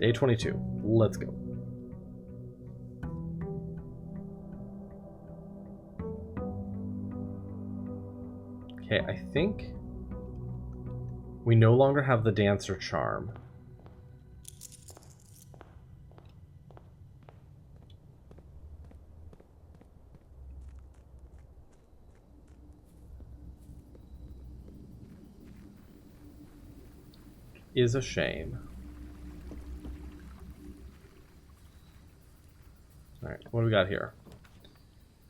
Day 22. Let's go. Okay, I think we no longer have the dancer charm. Is a shame. Alright, what do we got here?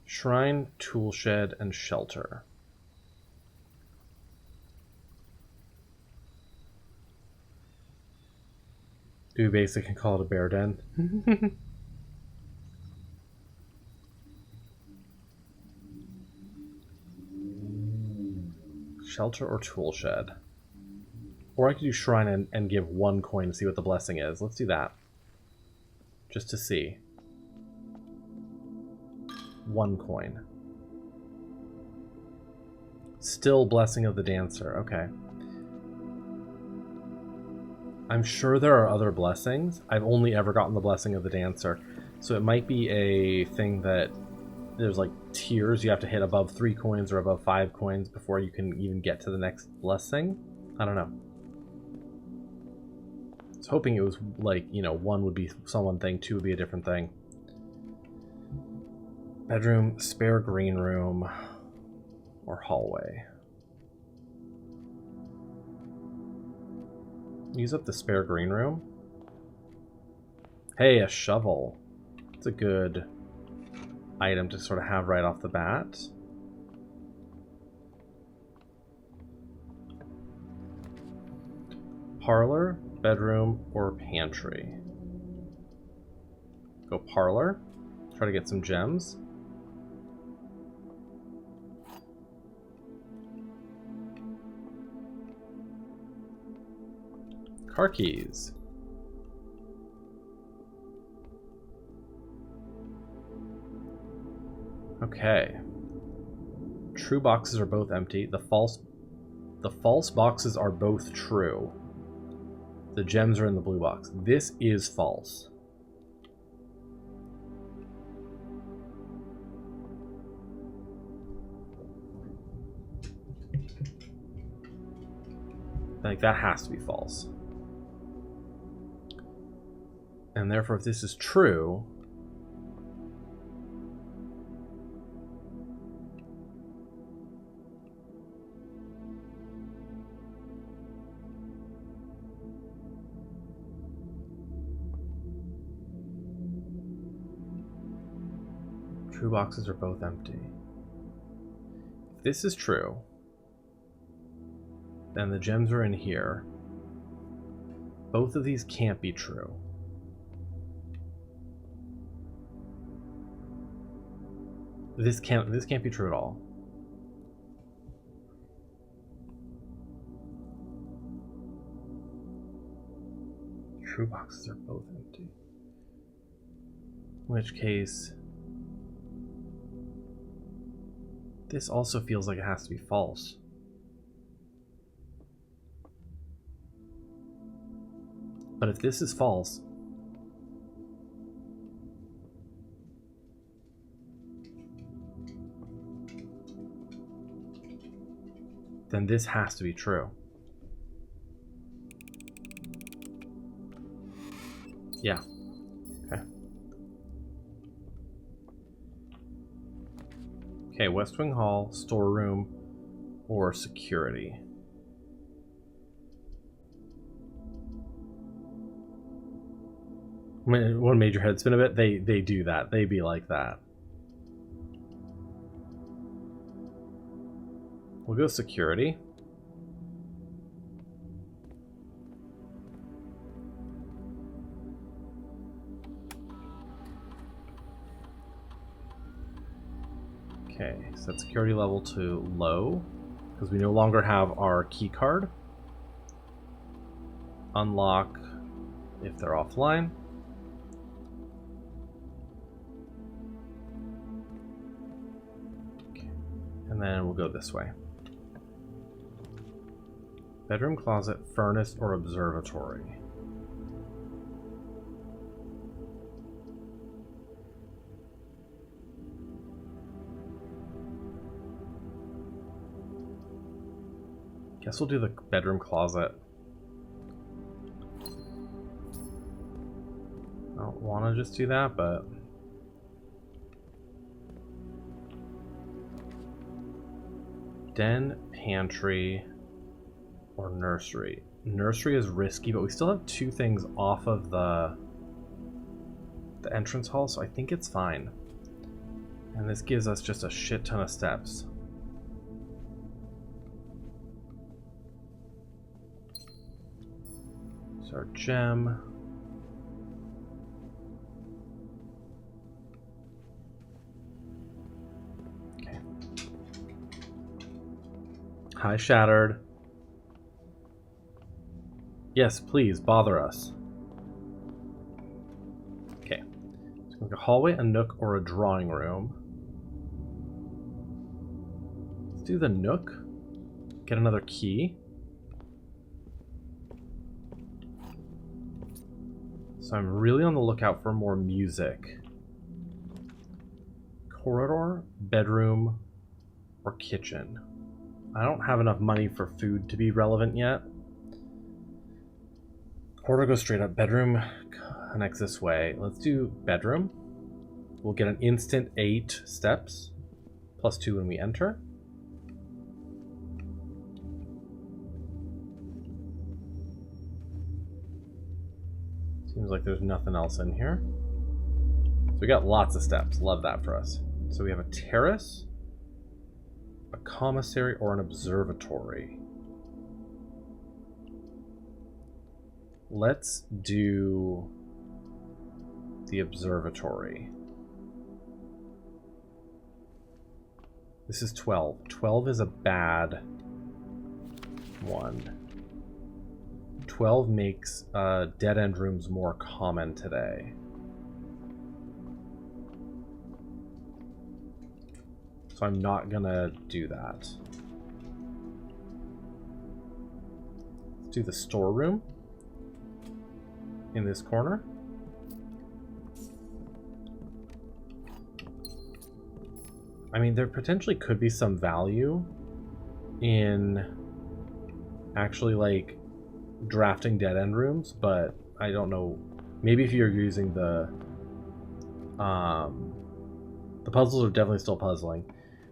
Shrine, tool shed, and shelter. Do we basically call it a bear den? Shelter or tool shed? Or I could do shrine and give 1 coin to see what the blessing is. Let's do that. Just to see. 1 coin. Still blessing of the dancer. Okay. I'm sure there are other blessings. I've only ever gotten the blessing of the dancer. So it might be a thing that there's like tiers. You have to hit above 3 coins or above 5 coins before you can even get to the next blessing. I don't know. I was hoping it was like, you know, 1 would be some one thing, 2 would be a different thing. Bedroom, spare green room, or hallway. Use up the spare green room. Hey, a shovel. It's a good item to sort of have right off the bat. Parlor, bedroom, or pantry. Go parlor. Try to get some gems. Car keys. Okay. True boxes are both empty. The false boxes are both true. The gems are in the blue box. This is false. Like, that has to be false. And therefore, if this is true, true boxes are both empty. If this is true, then the gems are in here. Both of these can't be true. This can't be true at all. True boxes are both empty. In which case, this also feels like it has to be false. But if this is false, then this has to be true. Yeah. Okay. Okay, West Wing Hall, storeroom, or security. What made your head spin a bit? They do that. They be like that. We'll go security. Okay, set security level to low because we no longer have our key card. Unlock if they're offline. Okay. And then we'll go this way. Bedroom, closet, furnace, or observatory. Guess we'll do the bedroom closet. I don't want to just do that, but... Den, pantry, or nursery. Nursery is risky, but we still have 2 things off of the entrance hall, so I think it's fine. And this gives us just a shit ton of steps. It's our gem. Okay. Hi, Shattered. Yes, please, bother us. Okay. So like a hallway, a nook, or a drawing room. Let's do the nook. Get another key. So I'm really on the lookout for more music. Corridor, bedroom, or kitchen. I don't have enough money for food to be relevant yet. Corridor goes straight up. Bedroom connects this way. Let's do bedroom. We'll get an instant 8 steps. Plus 2 when we enter. Seems like there's nothing else in here. So we got lots of steps. Love that for us. So we have a terrace, a commissary, or an observatory. Let's do the observatory. This is 12. 12 is a bad one. 12 makes dead-end rooms more common today. So I'm not gonna do that. Let's do the storeroom in this corner. I mean, there potentially could be some value in actually like drafting dead-end rooms, but I don't know. Maybe if you're using the puzzles are definitely still puzzling.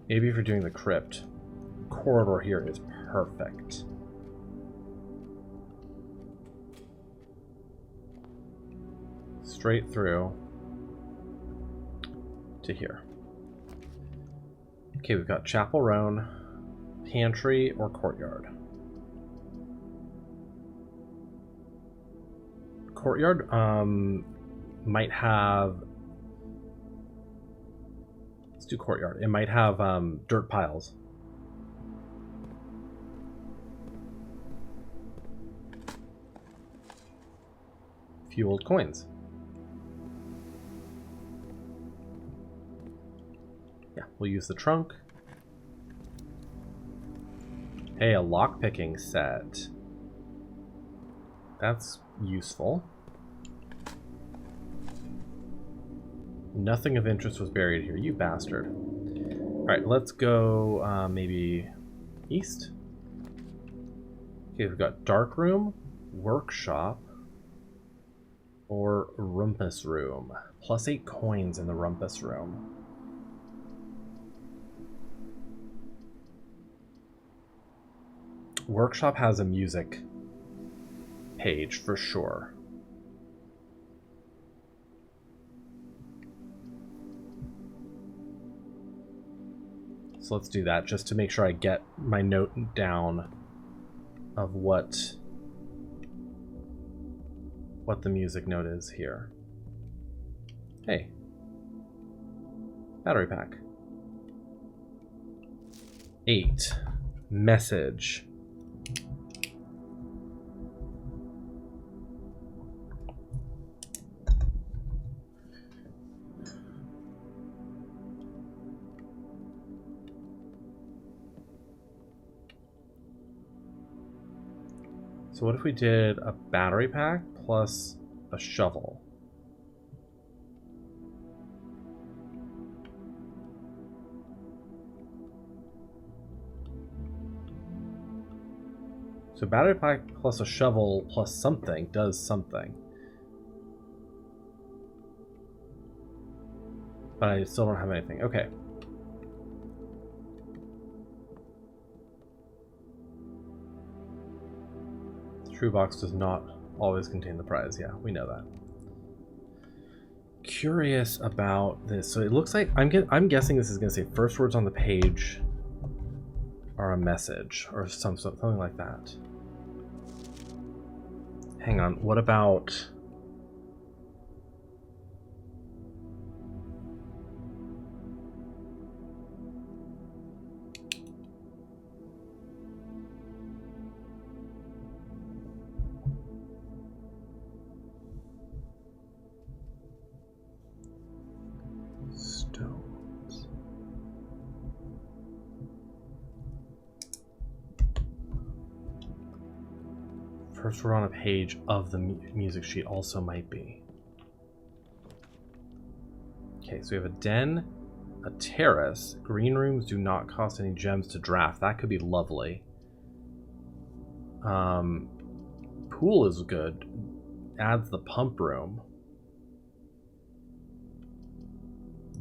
Maybe if you're doing the crypt, corridor here is perfect. Straight through to here. Okay, we've got Chapel Roan, pantry, or courtyard. Courtyard might have... Let's do courtyard. It might have dirt piles. A few old coins. Yeah, we'll use the trunk. Hey, a lockpicking set. That's useful. Nothing of interest was buried here, you bastard. Alright, let's go maybe east. Okay, we've got dark room, workshop, or rumpus room. Plus 8 coins in the rumpus room. Workshop has a music page for sure. So let's do that just to make sure I get my note down of what the music note is here. Hey. Battery pack. 8. Message. So what if we did a battery pack plus a shovel? So battery pack plus a shovel plus something does something. But I still don't have anything. Okay. The true box does not always contain the prize. Yeah, we know that. Curious about this. So it looks like I'm guessing this is going to say first words on the page are a message or something like that. Hang on. What about... stones? First word on a page of the music sheet also might be. Okay, so we have a den, a terrace. Green rooms do not cost any gems to draft. That could be lovely. Pool is good. Adds the pump room.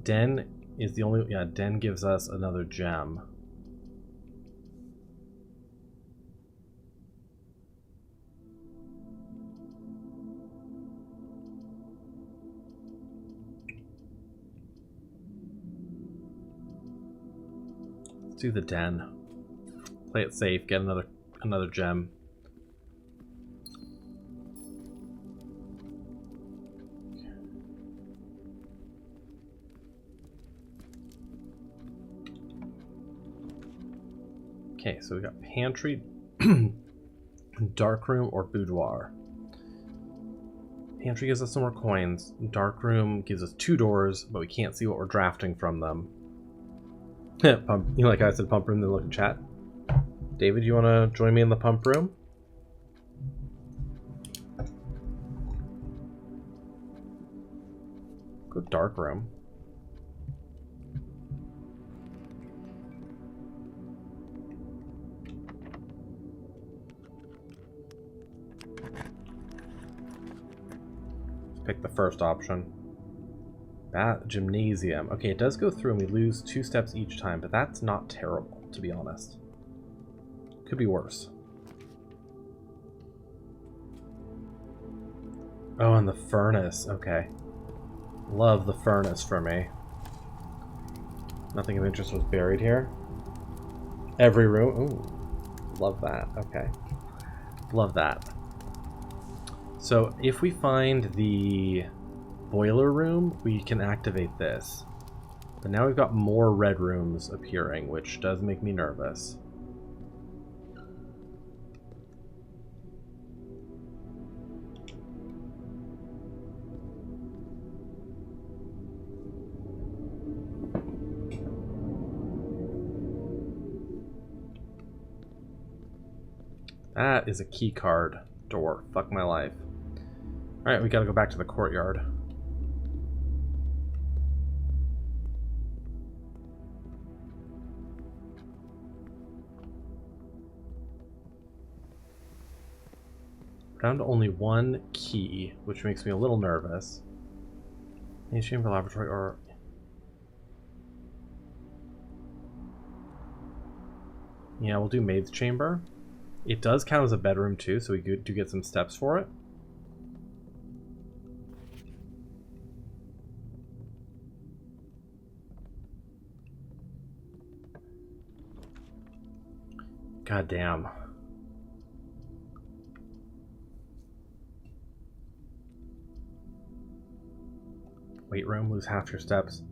Den is the only... Yeah, den gives us another gem. Let's do the den. Play it safe, get another gem. Okay, so we got pantry, dark room, or boudoir. Pantry gives us some more coins. Dark room gives us 2 doors, but we can't see what we're drafting from them. Pump, you know, like I said, pump room. Then look in chat. David, you want to join me in the pump room? Go dark room. Pick the first option. Gymnasium. Okay, it does go through and we lose 2 steps each time, but that's not terrible, to be honest. Could be worse. Oh, and the furnace. Okay. Love the furnace for me. Nothing of interest was buried here. Every room. Ooh. Love that. Okay. Love that. So if we find the boiler room, we can activate this. But now we've got more red rooms appearing, which does make me nervous. That is a key card door. Fuck my life. Alright, we gotta go back to the courtyard. Down to only 1 key, which makes me a little nervous. Any chamber, laboratory, or... Yeah, we'll do maid's chamber. It does count as a bedroom too, so we do get some steps for it. God damn. Weight room, lose half your steps.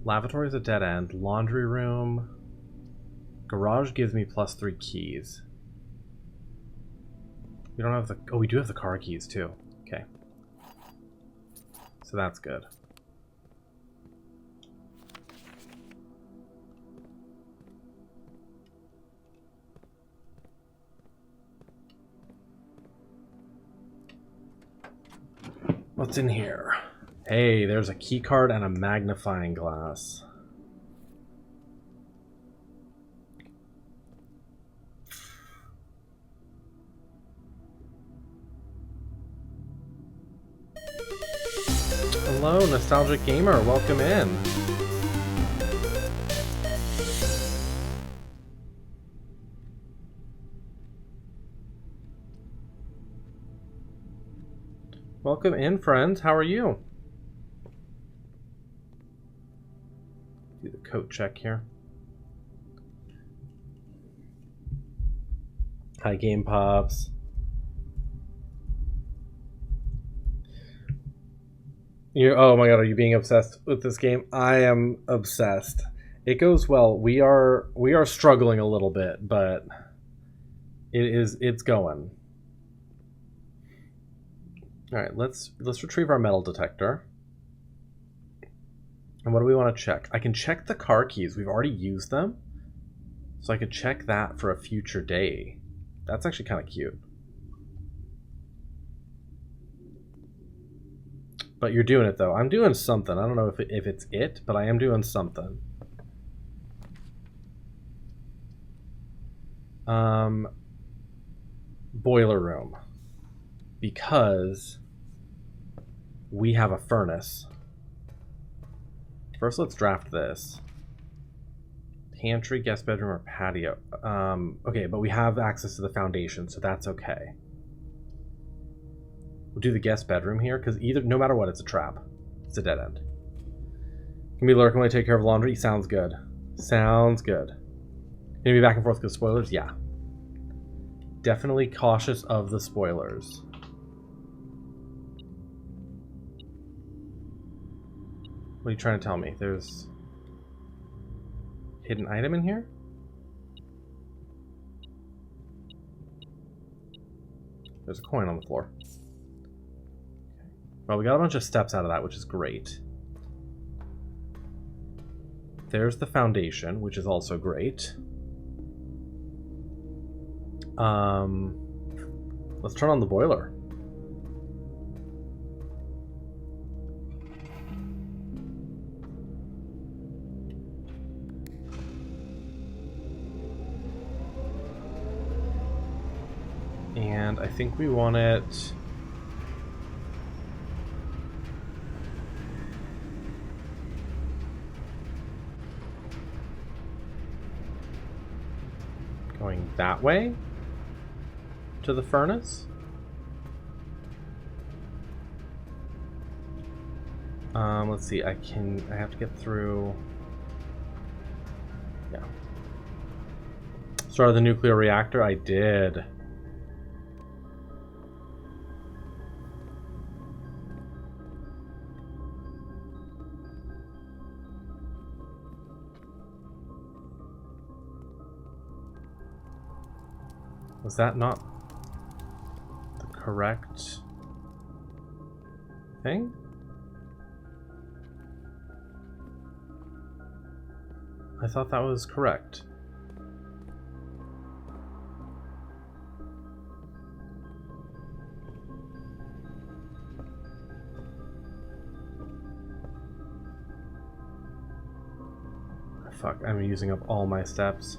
Lavatory is a dead end. Laundry room. Garage gives me +3 keys. We don't have the... Oh, we do have the car keys too. Okay. So that's good. What's in here? Hey, there's a key card and a magnifying glass. Hello, Nostalgic Gamer. Welcome in. Welcome in, friends. How are you? Do the coat check here. Hi, Game Pops. Oh my god, are you being obsessed with this game? I am obsessed. It goes well. We are struggling a little bit, but it's going. All right, let's retrieve our metal detector. And what do we want to check? I can check the car keys. We've already used them. So I could check that for a future day. That's actually kind of cute. But you're doing it, though. I'm doing something. I don't know if it's it, but I am doing something. Boiler room. Because we have a furnace. First, let's draft this. Pantry, guest bedroom, or patio. Okay, but we have access to the foundation, so that's okay. We'll do the guest bedroom here, because no matter what, it's a trap. It's a dead end. Can be lurking when I take care of laundry? Sounds good. Sounds good. Gonna be back and forth with spoilers? Yeah. Definitely cautious of the spoilers. What are you trying to tell me? There's hidden item in here? There's a coin on the floor. Well, we got a bunch of steps out of that, which is great. There's the foundation, which is also great. Let's turn on the boiler. And I think we want it... going that way to the furnace. Let's see, I have to get through. Yeah. Started the nuclear reactor? I did. Was that not the correct thing? I thought that was correct. Fuck, I'm using up all my steps.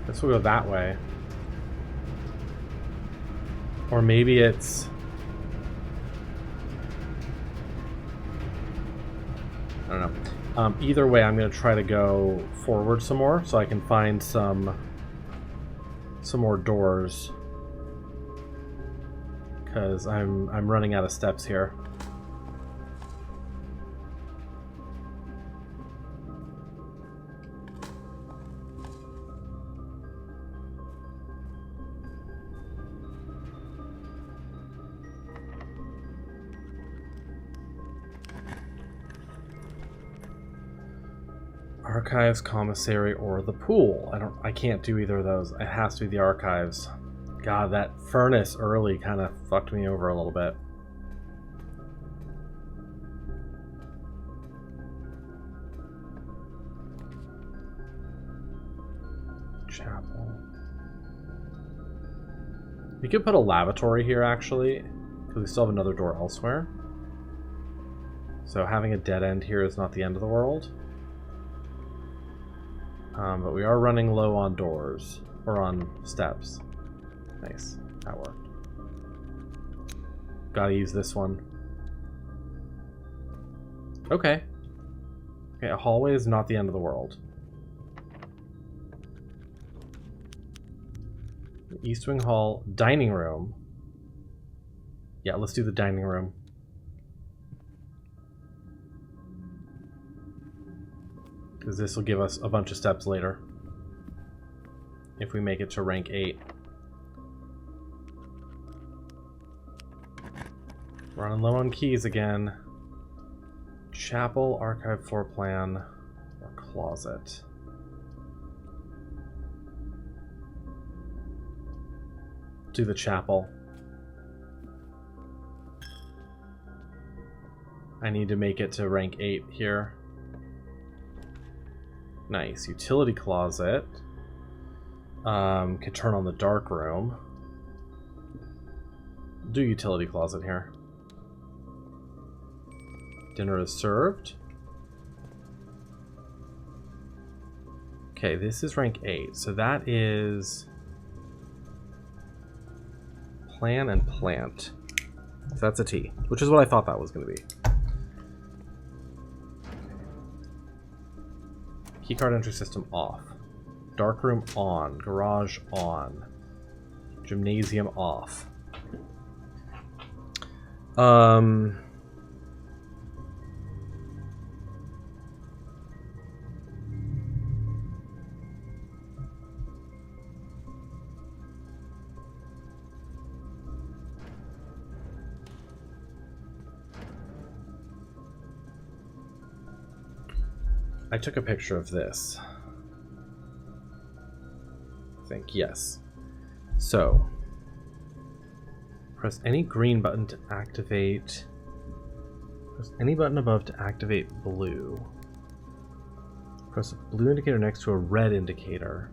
Guess we'll go that way. Or maybe it's... I don't know. Either way, I'm going to try to go forward some more so I can find some more doors. Because I'm running out of steps here. Archives, commissary, or the pool. I can't do either of those. It has to be the archives. God, that furnace early kind of fucked me over a little bit. Chapel. We could put a lavatory here, actually, because we still have another door elsewhere. So having a dead end here is not the end of the world. But we are running low on doors, or on steps. Nice, that worked. Gotta use this one. Okay. Okay, a hallway is not the end of the world. East Wing Hall, dining room. Yeah, let's do the dining room. Because this will give us a bunch of steps later. If we make it to rank 8. Running low on keys again. Chapel, archive floor plan, or closet. Do the chapel. I need to make it to rank 8 here. Nice. Utility closet. Could turn on the dark room. Do utility closet here. Dinner is served. Okay, this is rank 8, so that is plan and plant. So that's a T, which is what I thought that was going to be. Keycard entry system off. Darkroom on. Garage on. Gymnasium off. I took a picture of this. I think, yes. So, press any green button to activate. Press any button above to activate blue. Press a blue indicator next to a red indicator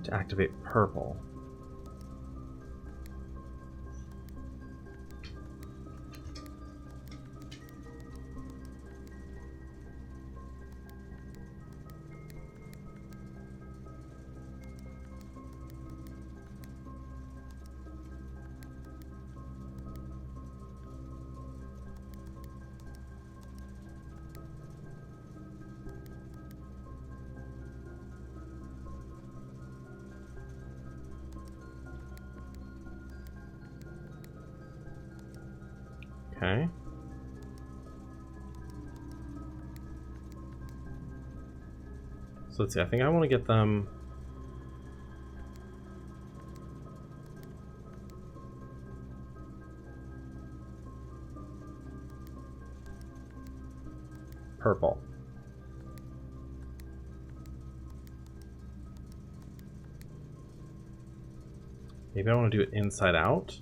to activate purple. Okay. So let's see, I think I want to get them purple. Maybe I want to do it inside out.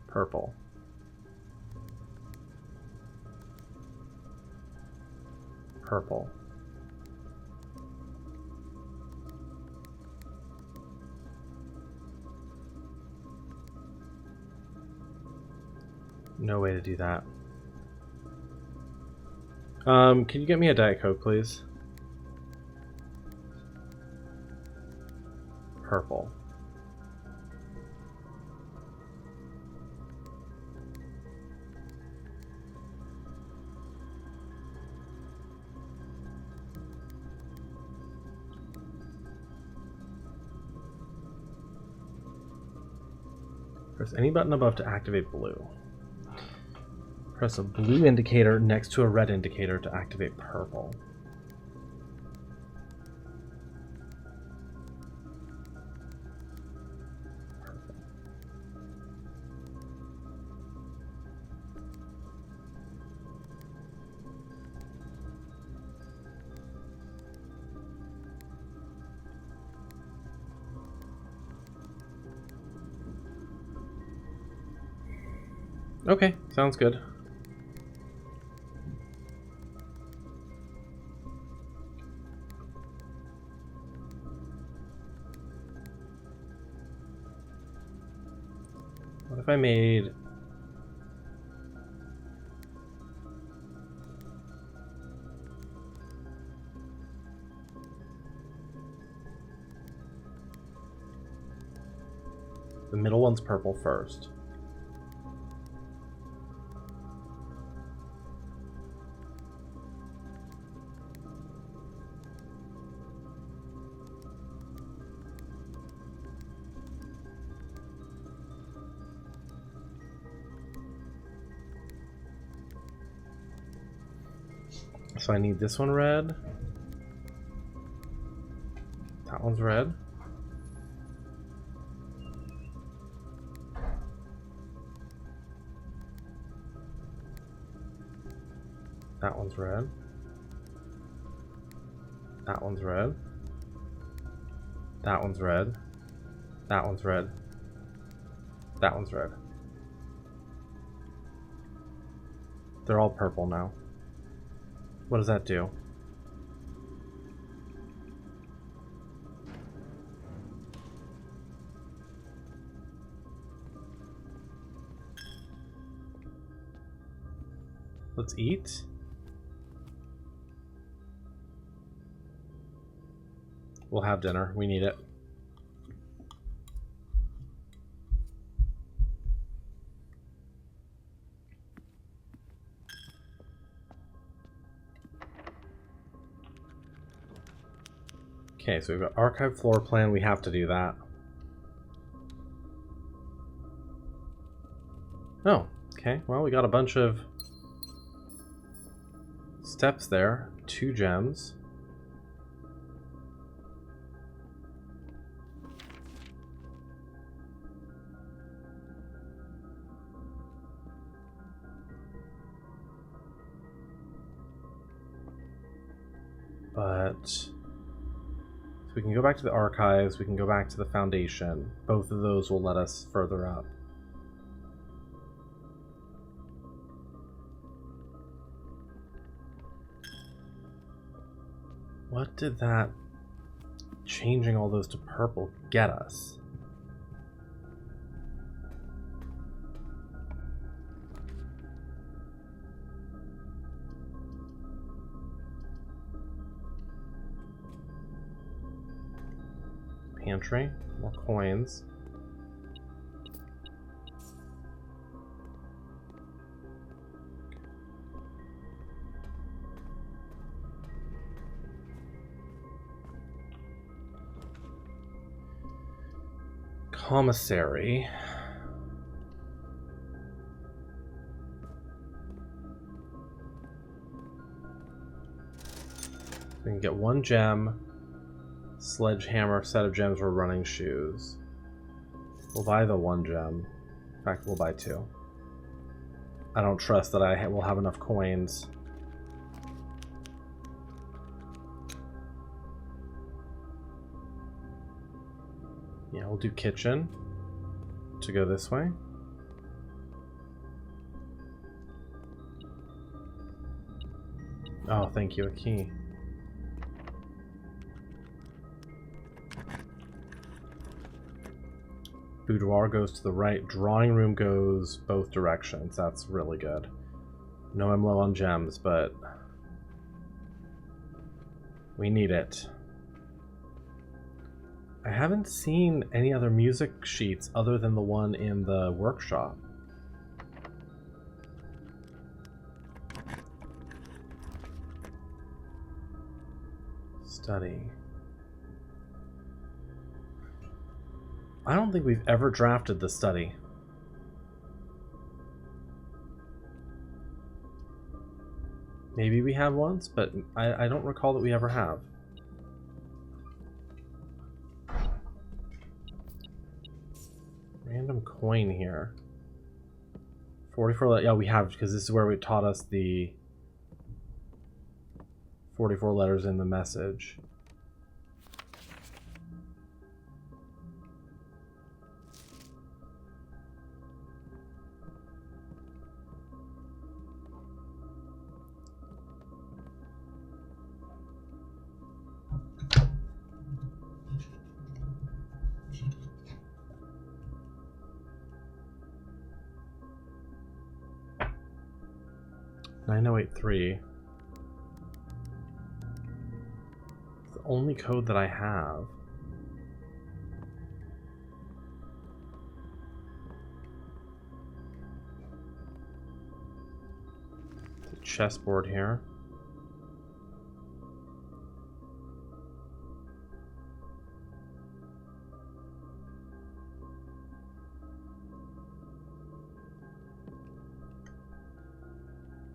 Purple. Purple. No way to do that. Can you get me a Diet Coke, please? Purple. Press any button above to activate blue. Press a blue indicator next to a red indicator to activate purple. Okay, sounds good. What if I made... The middle one's purple first. So I need this one red. That one's red. That one's red. That one's red. That one's red. That one's red. That one's red. They're all purple now. What does that do? Let's eat. We'll have dinner. We need it. Okay, so we've got archive floor plan. We have to do that. Oh, okay. Well, we got a bunch of steps there. 2 gems. But so we can go back to the archives, we can go back to the foundation. Both of those will let us further up. What did that changing all those to purple get us? Pantry, more coins. Commissary. We can get 1 gem. Sledgehammer, set of gems, or running shoes. We'll buy the 1 gem. In fact, we'll buy 2. I don't trust that I will have enough coins. Yeah, we'll do kitchen to go this way. Oh, thank you, a key. Boudoir goes to the right. Drawing room goes both directions. That's really good. No, I'm low on gems, but we need it. I haven't seen any other music sheets other than the one in the workshop. Study. I don't think we've ever drafted the study. Maybe we have once, but I don't recall that we ever have. Random coin here. 44, yeah, we have, because this is where it taught us the 44 letters in the message. 9083. It's the only code that I have. There's a chessboard here.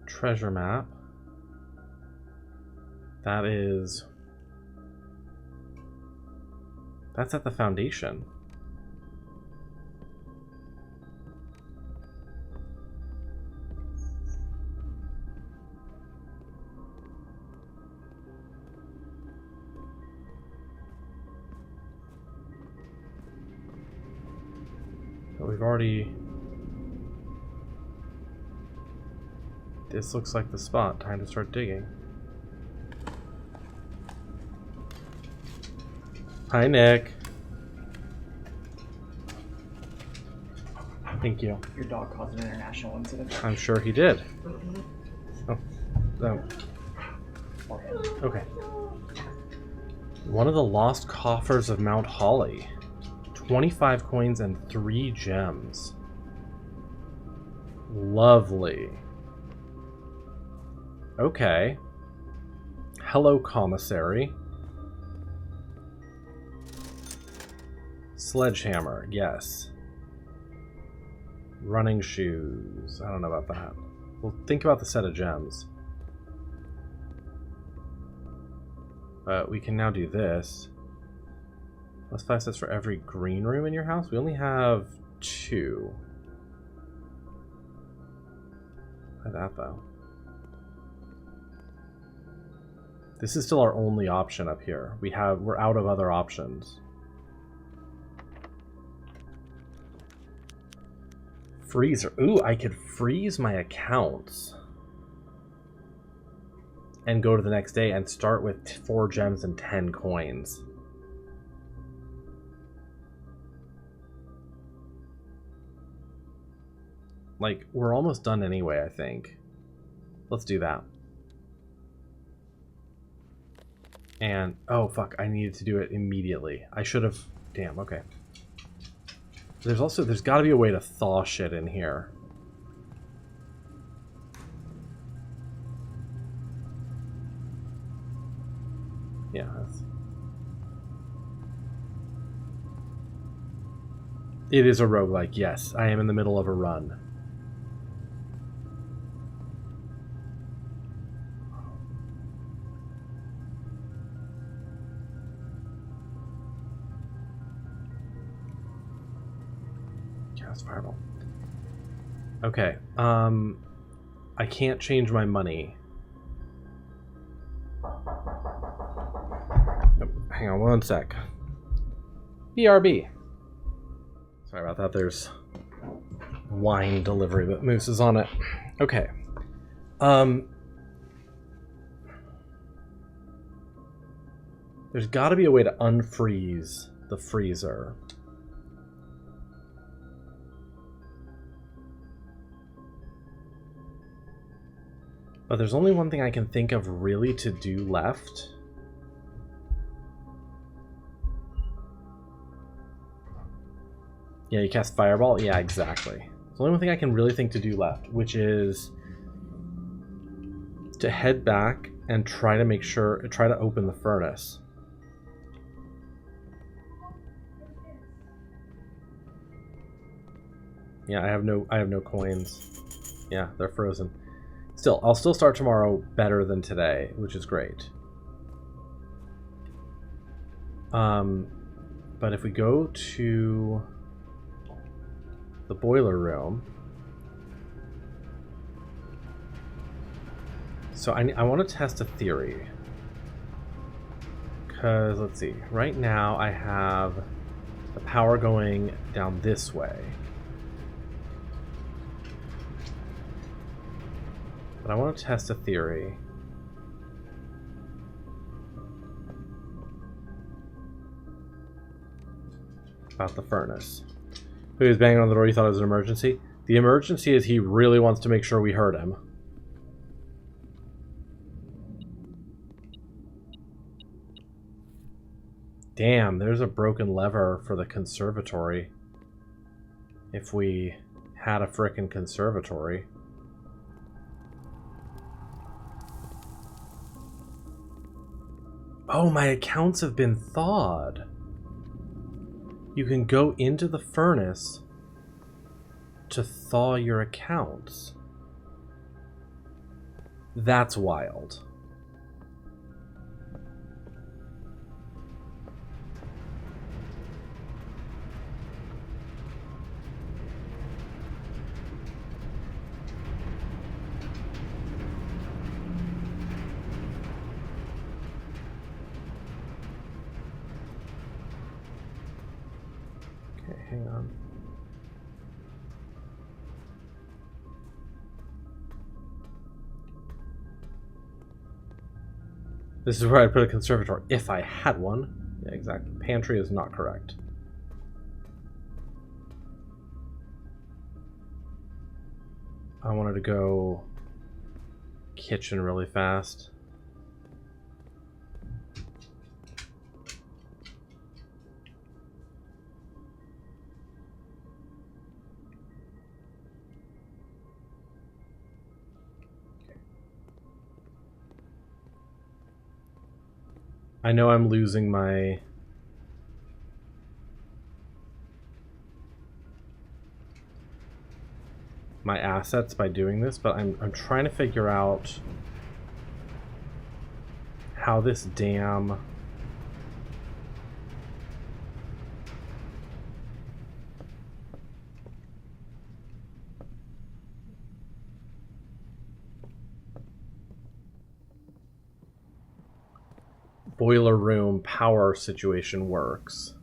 Treasure map. That's at the foundation. But we've already... This looks like the spot. Time to start digging. Hi, Nick. Thank you. Your dog caused an international incident. I'm sure he did. Oh. Okay. One of the lost coffers of Mount Holly. 25 coins and 3 gems. Lovely. Okay. Hello, commissary. Sledgehammer, yes. Running shoes. I don't know about that. We'll think about the set of gems. But we can now do this. Plus 5 sets for every green room in your house? We only have 2. Try that, though. This is still our only option up here. We're out of other options. Freezer. Ooh, I could freeze my accounts. And go to the next day and start with 4 gems and 10 coins. Like, we're almost done anyway, I think. Let's do that. And, oh fuck, I needed to do it immediately. I should have, damn, okay. There's gotta be a way to thaw shit in here. Yeah, it is a roguelike, yes. I am in the middle of a run. Fireball. Okay, I can't change my money. Oh, hang on one sec. BRB. Sorry about that, there's wine delivery, but Moose is on it. Okay. There's gotta be a way to unfreeze the freezer. But there's only one thing I can think of really to do left. Yeah, you cast Fireball? Yeah, exactly. It's the only one thing I can really think to do left, which is to head back and try to open the furnace. Yeah, I have no coins. Yeah, they're frozen. Still, I'll still start tomorrow better than today, which is great. But if we go to the boiler room, so I want to test a theory. Because, let's see, right now I have the power going down this way. But I want to test a theory. About the furnace. He was banging on the door, you thought it was an emergency? The emergency is he really wants to make sure we heard him. Damn, there's a broken lever for the conservatory. If we had a frickin' conservatory. Oh, my accounts have been thawed. You can go into the furnace to thaw your accounts. That's wild. Okay, hang on. This is where I'd put a conservatory if I had one. Yeah, exactly. Pantry is not correct. I wanted to go kitchen really fast. I know I'm losing my assets by doing this, but I'm trying to figure out how this damn boiler room power situation works.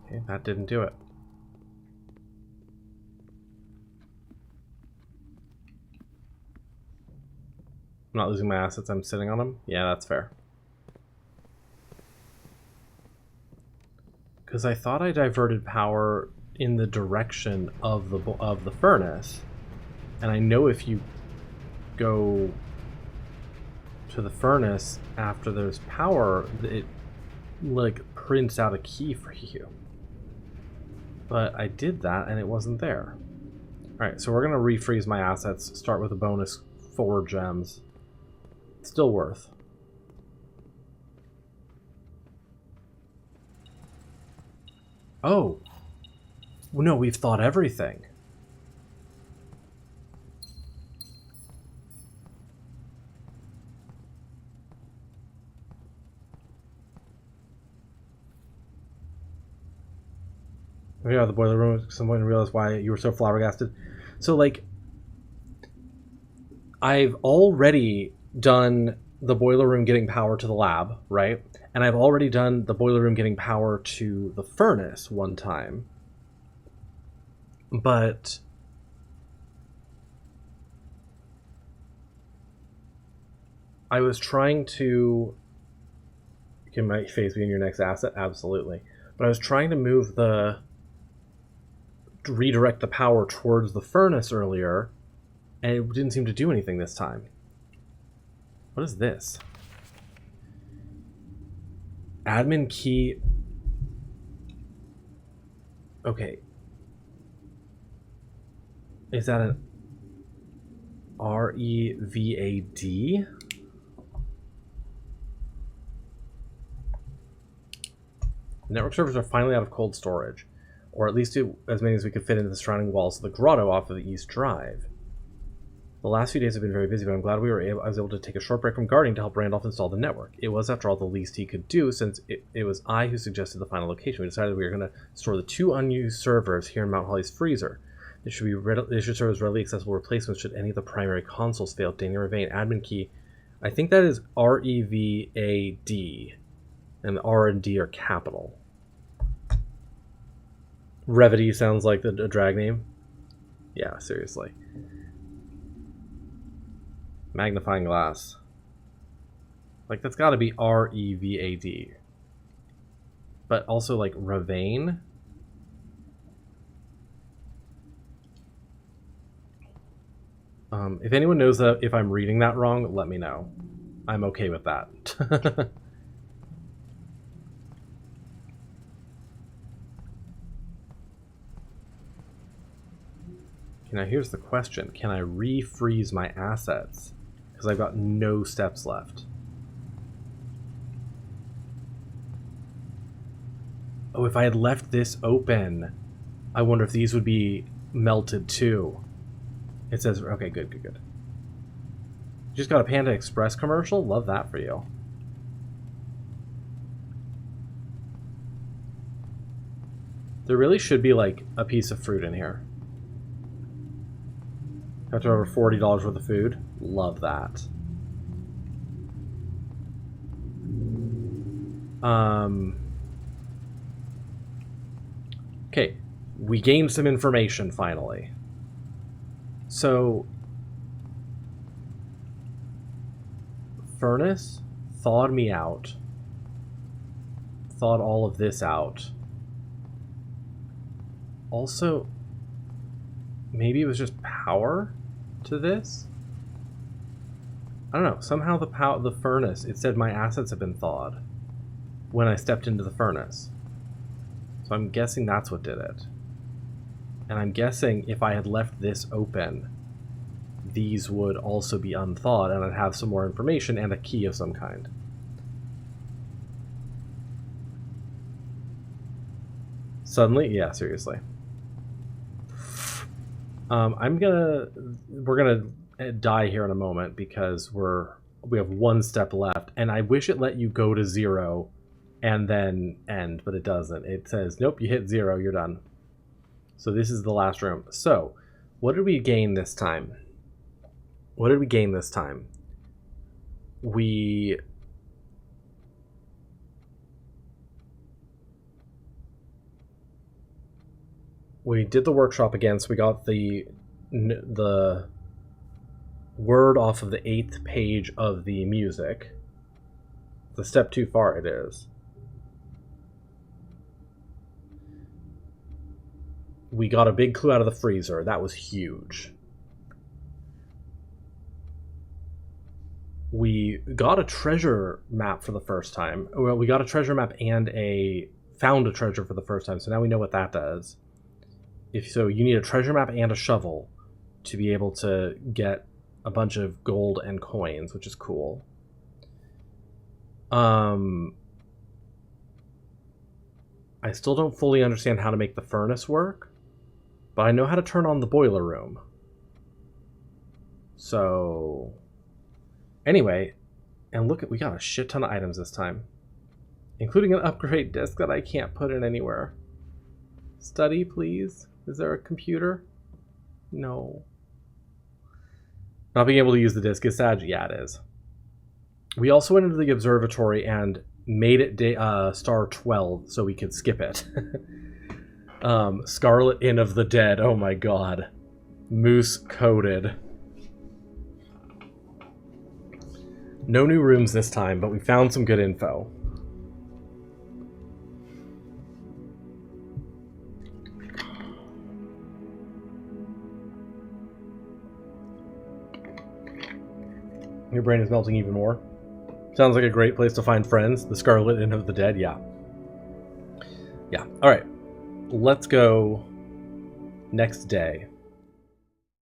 Okay, that didn't do it. I'm not losing my assets, I'm sitting on them? Yeah, that's fair. Because I thought I diverted power in the direction of the furnace, and I know if you go to the furnace after there's power, it like prints out a key for you. But I did that and it wasn't there. Alright, so we're gonna refreeze my assets, start with a bonus 4 gems. Still worth. Oh! No, we've thought everything. Yeah, the boiler room at some point and realized why you were so flabbergasted. So, like, I've already done the boiler room getting power to the lab, right? And I've already done the boiler room getting power to the furnace one time. But I was trying to... Can my phase be in your next asset? Absolutely. But I was trying to move redirect the power towards the furnace earlier, and it didn't seem to do anything this time. What is this? Admin key. Okay. Is that an REVAD? Network servers are finally out of cold storage, or at least as many as we could fit into the surrounding walls of the grotto off of the East Drive. The last few days have been very busy, but I'm glad I was able to take a short break from guarding to help Randolph install the network. It was, after all, the least he could do, since it was I who suggested the final location. We decided we were going to store the 2 unused servers here in Mount Holly's freezer. They should serve as readily accessible replacements should any of the primary consoles fail. Daniel Ravain, admin key. I think that is REVAD, and the R and D are capital. Revity sounds like a drag name. Yeah, seriously. Magnifying glass. Like, that's got to be REVAD. But also, like, Ravain. If anyone knows that if I'm reading that wrong, let me know. I'm okay with that. Now here's the question. Can I refreeze my assets? Because I've got no steps left. Oh, if I had left this open, I wonder if these would be melted too. It says, okay, good, good, good. Just got a Panda Express commercial? Love that for you. There really should be like a piece of fruit in here. Got to over $40 worth of food. Love that. Okay, we gained some information finally. So, furnace thawed me out. Thawed all of this out. Also, maybe it was just power to this? I don't know. Somehow the furnace, it said my assets have been thawed when I stepped into the furnace. So I'm guessing that's what did it. And I'm guessing if I had left this open, these would also be unthawed and I'd have some more information and a key of some kind. Suddenly? Yeah, seriously. We're gonna die here in a moment because we have one step left, and I wish it let you go to 0 and then end, but it doesn't. It says, nope, you hit 0, you're done. So this is the last room. So, what did we gain this time? What did we gain this time? We did the workshop again, so we got the word off of the 8th page of the music. The step too far it is. We got a big clue out of the freezer. That was huge. We got a treasure map for the first time. Well, we got a treasure map and found a treasure for the first time, so now we know what that does. So you need a treasure map and a shovel to be able to get a bunch of gold and coins, which is cool. I still don't fully understand how to make the furnace work, but I know how to turn on the boiler room. So, anyway, and look at, we got a shit ton of items this time, including an upgrade disk that I can't put in anywhere. Study, please. Is there a computer? No. Not being able to use the disk is sad. Yeah, it is. We also went into the observatory and made it star 12 so we could skip it. Scarlet Inn of the Dead. Oh my god. Moose coated. No new rooms this time, but we found some good info. Your brain is melting even more. Sounds like a great place to find friends. The Scarlet Inn of the Dead, yeah. Yeah, alright. Let's go next day.